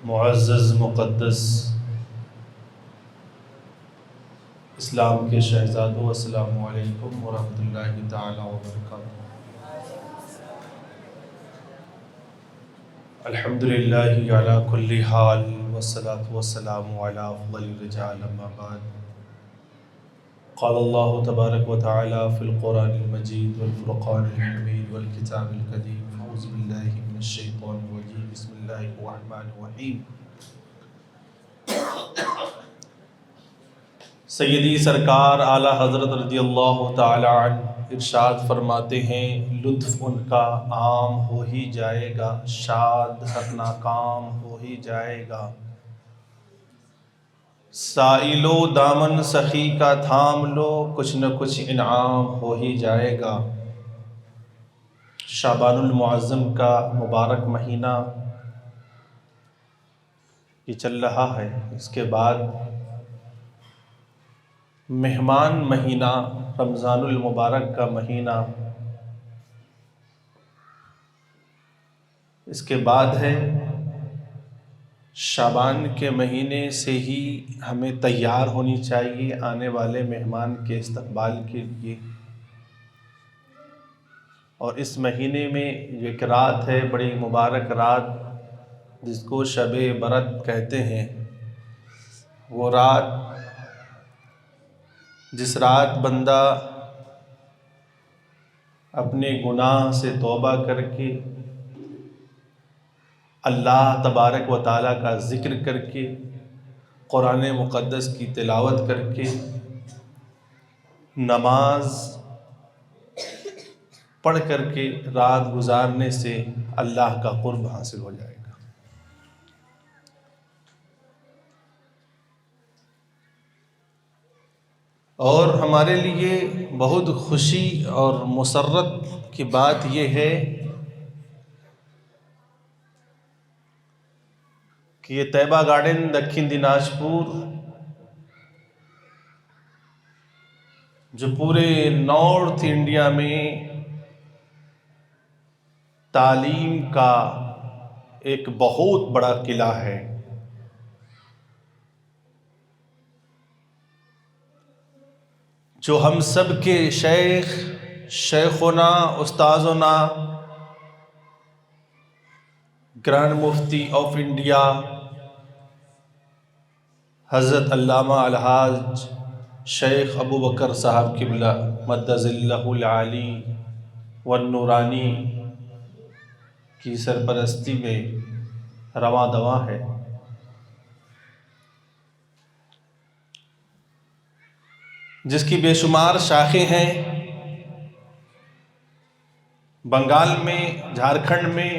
معزز مقدس اسلام کے شہزادوں، السلام علیکم ورحمۃ اللہ تعالی وبرکاتہ۔ الحمدللہ علی کل حال والصلاة والسلام علی افضل الرجال، اما بعد۔ قال اللہ تبارک و تعالی فی القرآن المجید والفرقان الحمید والکتاب القدیم، اعوذ باللہ من الشیطان الرجیم، بسم اللہ الرحمن الرحیم۔ سیدی سرکار اعلیٰ حضرت رضی اللہ تعالی عنہ ارشاد فرماتے ہیں، لطف ان کا عام ہو ہی جائے گا، شاد ناکام ہو ہی جائے گا، سائلو دامن سخی کا تھام لو، کچھ نہ کچھ انعام ہو ہی جائے گا۔ شعبان المعظم کا مبارک مہینہ یہ چل رہا ہے، اس کے بعد مہمان مہینہ رمضان المبارک کا مہینہ، اس کے بعد ہے شعبان کے مہینے سے ہی ہمیں تیار ہونی چاہیے آنے والے مہمان کے استقبال کے لیے۔ اور اس مہینے میں ایک رات ہے، بڑی مبارک رات، جس کو شب برات کہتے ہیں۔ وہ رات جس رات بندہ اپنے گناہ سے توبہ کر کے اللہ تبارک و تعالیٰ کا ذکر کر کے قرآن مقدس کی تلاوت کر کے نماز پڑھ کر کے رات گزارنے سے اللہ کا قرب حاصل ہو جائے گا۔ اور ہمارے لیے بہت خوشی اور مسرت کی بات یہ ہے کہ یہ طیبہ گارڈن دکن دیناجپور جو پورے نارتھ انڈیا میں تعلیم کا ایک بہت بڑا قلعہ ہے، جو ہم سب کے شیخنا استاذنا گرینڈ مفتی آف انڈیا حضرت علامہ الحاج شیخ ابو بکر صاحب قبلہ مد ظلہ العالی والنورانی کی سرپرستی میں رواں دواں ہے۔ جس کی بے شمار شاخیں ہیں، بنگال میں، جھارکھنڈ میں،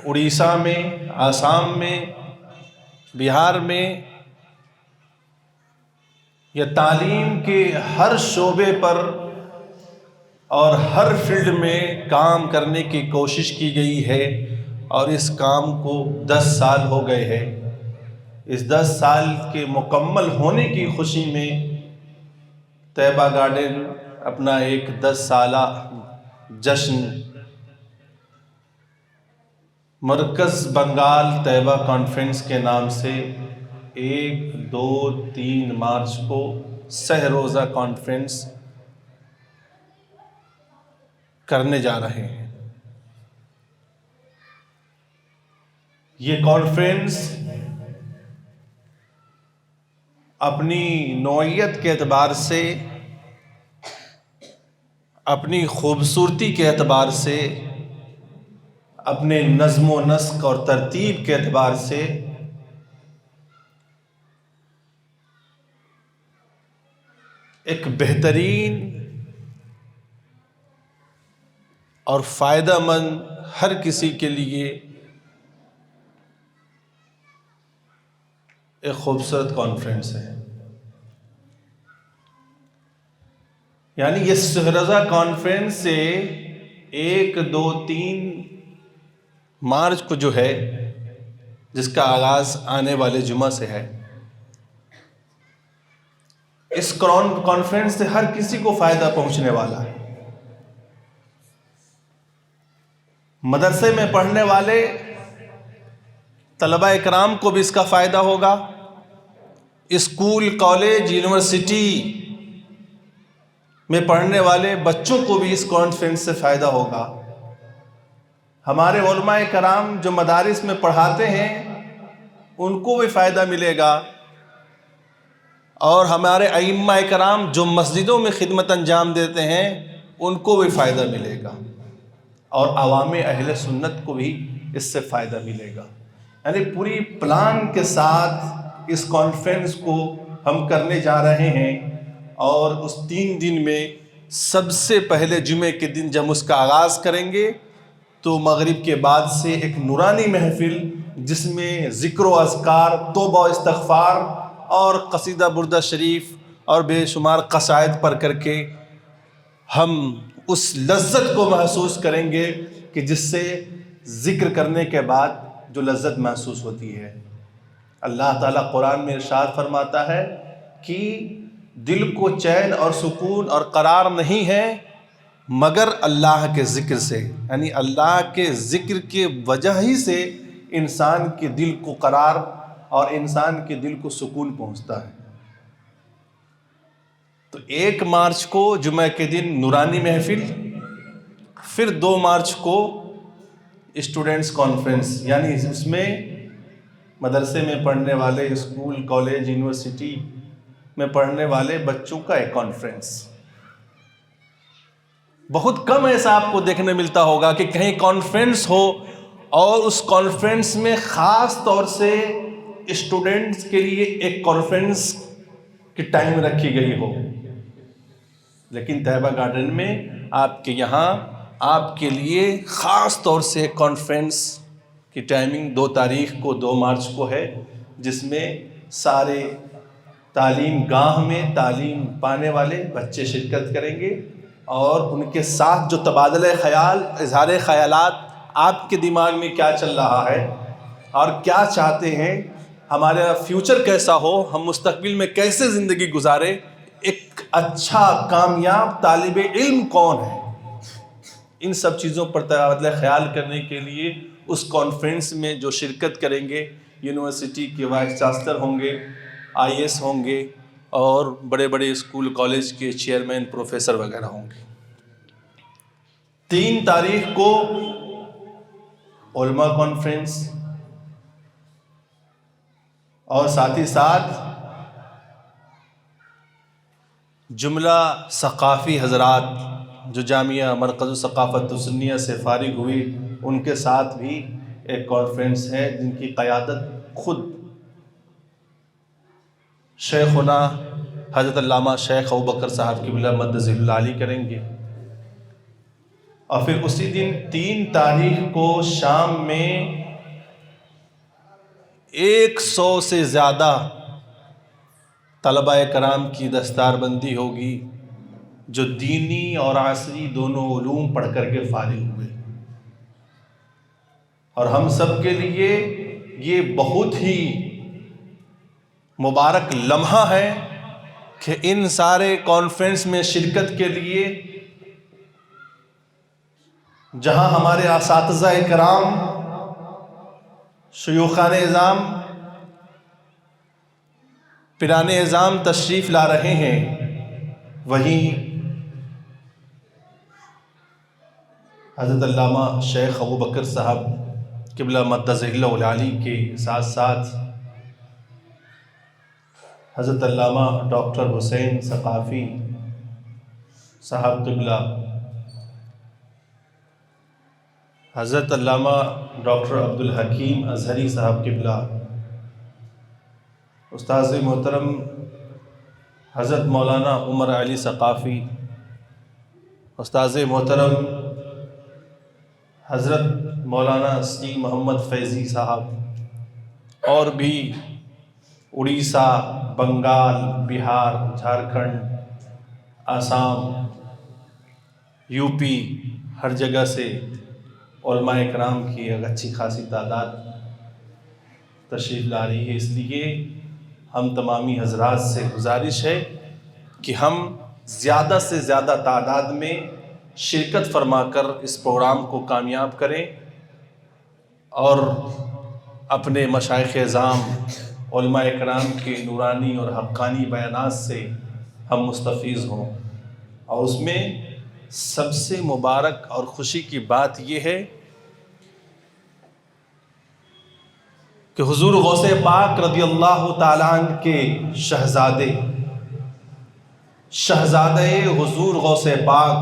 اڑیسہ میں، آسام میں، بہار میں، یہ تعلیم کے ہر شعبے پر اور ہر فیلڈ میں کام کرنے کی کوشش کی گئی ہے، اور اس کام کو 10 سال ہو گئے ہیں۔ اس 10 سال کے مکمل ہونے کی خوشی میں طیبہ گارڈن اپنا ایک 10 سالہ جشن مرکز بنگال طیبہ کانفرنس کے نام سے 1، 2، 3 مارچ کو سہ روزہ کانفرنس کرنے جا رہے ہیں۔ یہ کانفرنس اپنی نوعیت کے اعتبار سے، اپنی خوبصورتی کے اعتبار سے، اپنے نظم و نسق اور ترتیب کے اعتبار سے ایک بہترین اور فائدہ مند ہر کسی کے لیے ایک خوبصورت کانفرنس ہے۔ یعنی یہ سہ روزہ کانفرنس سے 1، 2، 3 مارچ کو جو ہے، جس کا آغاز آنے والے جمعہ سے ہے، اس کانفرنس سے ہر کسی کو فائدہ پہنچنے والا ہے۔ مدرسے میں پڑھنے والے طلبہ اکرام کو بھی اس کا فائدہ ہوگا، اسکول، کالج، یونیورسٹی میں پڑھنے والے بچوں کو بھی اس کانفرنس سے فائدہ ہوگا۔ ہمارے علماء کرام جو مدارس میں پڑھاتے ہیں ان کو بھی فائدہ ملے گا، اور ہمارے ائمہ کرام جو مسجدوں میں خدمت انجام دیتے ہیں ان کو بھی فائدہ ملے گا، اور عوام اہل سنت کو بھی اس سے فائدہ ملے گا۔ یعنی پوری پلان کے ساتھ اس کانفرنس کو ہم کرنے جا رہے ہیں، اور اس 3 دن میں سب سے پہلے جمعے کے دن جب اس کا آغاز کریں گے تو مغرب کے بعد سے ایک نورانی محفل جس میں ذکر و اذکار، توبہ و استغفار اور قصیدہ بردہ شریف اور بے شمار قصائد پڑھ کر کے ہم اس لذت کو محسوس کریں گے کہ جس سے ذکر کرنے کے بعد جو لذت محسوس ہوتی ہے۔ اللہ تعالیٰ قرآن میں ارشاد فرماتا ہے کہ دل کو چین اور سکون اور قرار نہیں ہے مگر اللہ کے ذکر سے، یعنی اللہ کے ذکر کے وجہ ہی سے انسان کے دل کو قرار اور انسان کے دل کو سکون پہنچتا ہے۔ تو 1 مارچ کو جمعہ کے دن نورانی محفل، پھر 2 مارچ کو اسٹوڈنٹس کانفرنس، یعنی اس میں مدرسے میں پڑھنے والے، اسکول، کالج، یونیورسٹی میں پڑھنے والے بچوں کا ایک کانفرنس۔ بہت کم ایسا آپ کو دیکھنے ملتا ہوگا کہ کہیں کانفرنس ہو اور اس کانفرنس میں خاص طور سے اسٹوڈنٹس کے لیے ایک کانفرنس کی ٹائم رکھی گئی ہو، لیکن طیبہ گارڈن میں آپ کے یہاں آپ کے لیے خاص طور سے کانفرنس کی ٹائمنگ 2 تاریخ کو 2 مارچ کو ہے، جس میں سارے تعلیم گاہ میں تعلیم پانے والے بچے شرکت کریں گے، اور ان کے ساتھ جو تبادلہ خیال، اظہار خیالات، آپ کے دماغ میں کیا چل رہا ہے اور کیا چاہتے ہیں، ہمارا فیوچر کیسا ہو، ہم مستقبل میں کیسے زندگی گزارے، ایک اچھا کامیاب طالب علم کون ہے، ان سب چیزوں پر تبادلہ خیال کرنے کے لیے اس کانفرنس میں جو شرکت کریں گے، یونیورسٹی کے وائس چانسلر ہوں گے، IAS ہوں گے، اور بڑے بڑے اسکول کالج کے چیئرمین، پروفیسر وغیرہ ہوں گے۔ 3 تاریخ کو علماء کانفرنس، اور ساتھ ہی ساتھ جملہ ثقافی حضرات جو جامعہ مرکز الثقافت السنیہ سے فارغ ہوئی، ان کے ساتھ بھی ایک کانفرنس ہے جن کی قیادت خود شیخنا حضرت علامہ شیخ ابوبکر صاحب قبلہ مدظ اللہ علیہ کریں گے۔ اور پھر اسی دن 3 تاریخ کو شام میں 100 سے زیادہ طلبہ کرام کی دستار بندی ہوگی جو دینی اور عصری دونوں علوم پڑھ کر کے فارغ ہوئے، اور ہم سب کے لیے یہ بہت ہی مبارک لمحہ ہے کہ ان سارے کانفرنس میں شرکت کے لیے جہاں ہمارے اساتذہ کرام، شیوخان اعظام، پیران اعظام تشریف لا رہے ہیں، وہیں حضرت علامہ شیخ ابوبکر صاحب قبلہ مدظ اللہ العالی کے ساتھ ساتھ حضرت علامہ ڈاکٹر حسین ثقافی صاحب قبلہ، حضرت علامہ ڈاکٹر عبدالحکیم اظہری صاحب قبلہ، استاذ محترم حضرت مولانا عمر علی ثقافی، استاذ محترم حضرت مولانا سی محمد فیضی صاحب، اور بھی اڑیسہ، بنگال، بہار، جھارکھنڈ، آسام، UP، ہر جگہ سے علماء کرام کی ایک اچھی خاصی تعداد تشریف لا رہی ہے۔ اس لیے ہم تمامی حضرات سے گزارش ہے کہ ہم زیادہ سے زیادہ تعداد میں شرکت فرما کر اس پروگرام کو کامیاب کریں، اور اپنے مشائخ اعظام علماء کرام کے نورانی اور حقانی بیانات سے ہم مستفیض ہوں، اور اس میں سب سے مبارک اور خوشی کی بات یہ ہے کہ حضور غوث پاک رضی اللہ تعالیٰ عنہ کے شہزادے حضور غوث پاک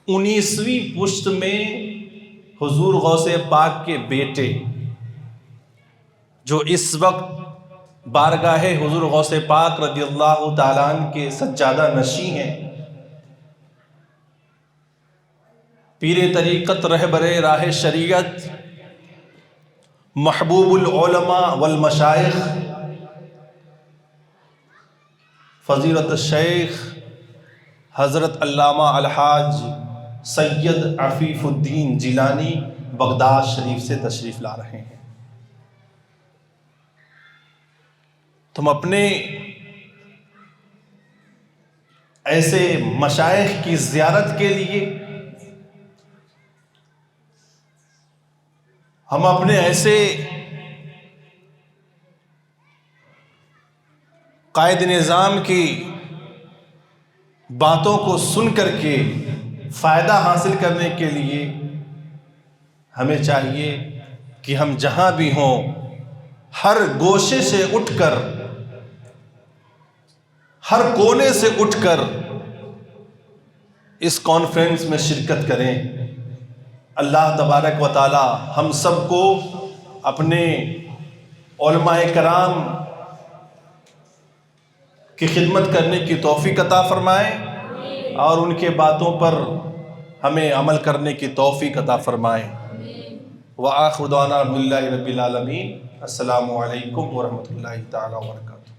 19ویں پشت میں حضور غوث پاک کے بیٹے جو اس وقت بارگاہ حضور غوث پاک رضی اللہ تعالیٰ عنہ کے سجادہ نشیں ہیں، پیر طریقت رہبر راہ شریعت محبوب العلماء والمشائخ فضیلت الشیخ حضرت علامہ الحاج سید عفیف الدین جیلانی بغداد شریف سے تشریف لا رہے ہیں۔ تم اپنے ایسے مشائخ کی زیارت کے لیے، ہم اپنے ایسے قائد نظام کی باتوں کو سن کر کے فائدہ حاصل کرنے کے لیے ہمیں چاہیے کہ ہم جہاں بھی ہوں ہر گوشے سے اٹھ کر، ہر کونے سے اٹھ کر اس کانفرنس میں شرکت کریں۔ اللہ تبارک و تعالی ہم سب کو اپنے علماء کرام کی خدمت کرنے کی توفیق عطا فرمائے اور ان کے باتوں پر ہمیں عمل کرنے کی توفیق عطا فرمائے۔ وآخر دعوانا الحمد للہ رب العالمین۔ السلام علیکم ورحمۃ اللہ تعالی وبرکاتہ۔